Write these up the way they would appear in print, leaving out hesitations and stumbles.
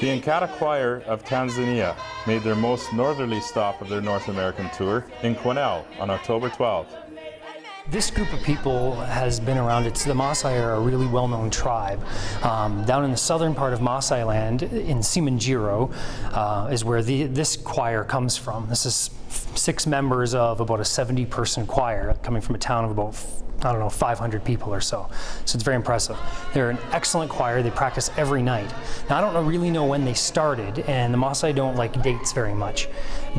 The En-Kata Choir of Tanzania made their most northerly stop of their North American tour in Quesnel on October 12th. This group of people has been around. The Maasai are a really well-known tribe. Down in the southern part of Maasai land, in Simanjiro, is where this choir comes from. This is 6 members of about a 70-person choir coming from a town of about 500 people or so. So it's very impressive. They're an excellent choir. They practice every night. Now, I don't really know when they started, and the Maasai don't like dates very much,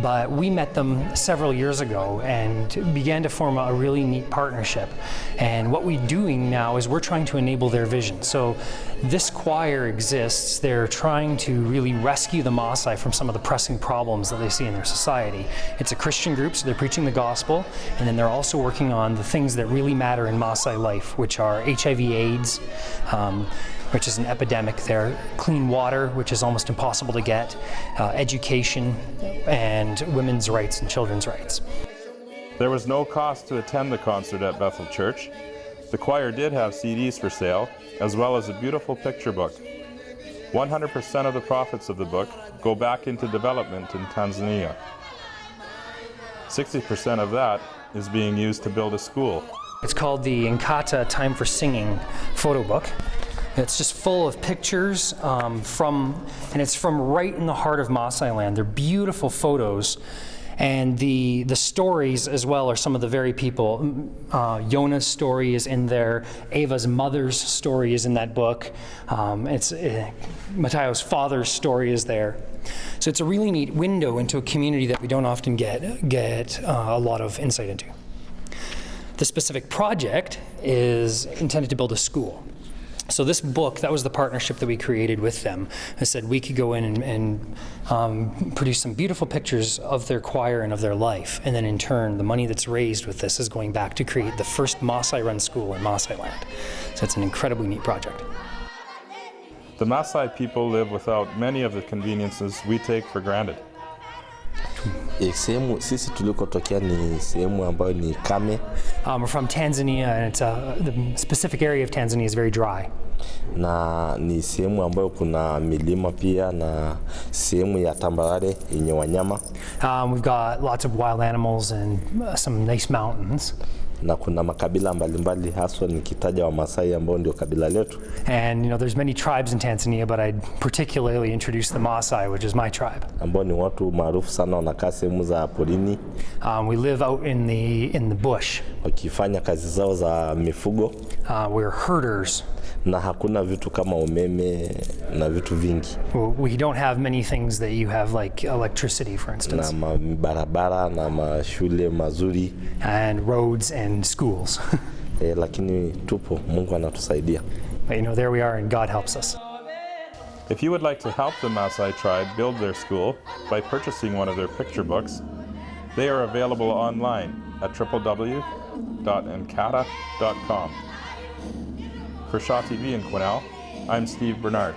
but we met them several years ago and began to form a really neat partnership. And what we're doing now is we're trying to enable their vision. So this choir exists. They're trying to really rescue the Maasai from some of the pressing problems that they see in their society. It's a Christian group, so they're preaching the gospel, and then they're also working on the things that really matter in Maasai life, which are HIV/AIDS, which is an epidemic there, clean water, which is almost impossible to get, education, and women's rights and children's rights. There was no cost to attend the concert at Bethel Church. The choir did have CDs for sale, as well as a beautiful picture book. 100% of the profits of the book go back into development in Tanzania. 60% of that is being used to build a school. It's called the En-Kata Time for Singing photo book. It's just full of pictures and it's from right in the heart of Maasai land. They're beautiful photos, and the stories as well are some of the very people. Yona's story is in there. Ava's mother's story is in that book. Matteo's father's story is there. So it's a really neat window into a community that we don't often get a lot of insight into. The specific project is intended to build a school. So this book, that was the partnership that we created with them. I said we could go in and produce some beautiful pictures of their choir and of their life, and then in turn, the money that's raised with this is going back to create the first Maasai-run school in Maasai land. So it's an incredibly neat project. The Maasai people live without many of the conveniences we take for granted. Sehemu sisi tulikotokea ni sehemu ambayo ni kame. We're from Tanzania, and it's the specific area of Tanzania is very dry. Na ni sehemu ambayo kuna milima pia na sehemu ya tambarare yenye wanyama. We've got lots of wild animals and some nice mountains. Na kuna makabila mbalimbali, haswa nikitaja wa Maasai ambao ndio kabila letu. And there's many tribes in Tanzania, but I'd particularly introduce the Maasai, which is my tribe. Ambao ni watu maarufu sana, wanakaa sehemu za porini. We live out in the bush. Wakifanya kazi zao za mifugo. We're herders. Na hakuna vitu kama umeme na vitu vingi. We don't have many things that you have, like electricity, for instance. Na barabara na mashule mazuri. And roads and schools. Lakini tupo, Mungu anatusaidia. But there we are, and God helps us. If you would like to help the Maasai tribe build their school by purchasing one of their picture books, they are available online at www.enkata.com. For Shaw TV in Quesnel, I'm Steve Bernard.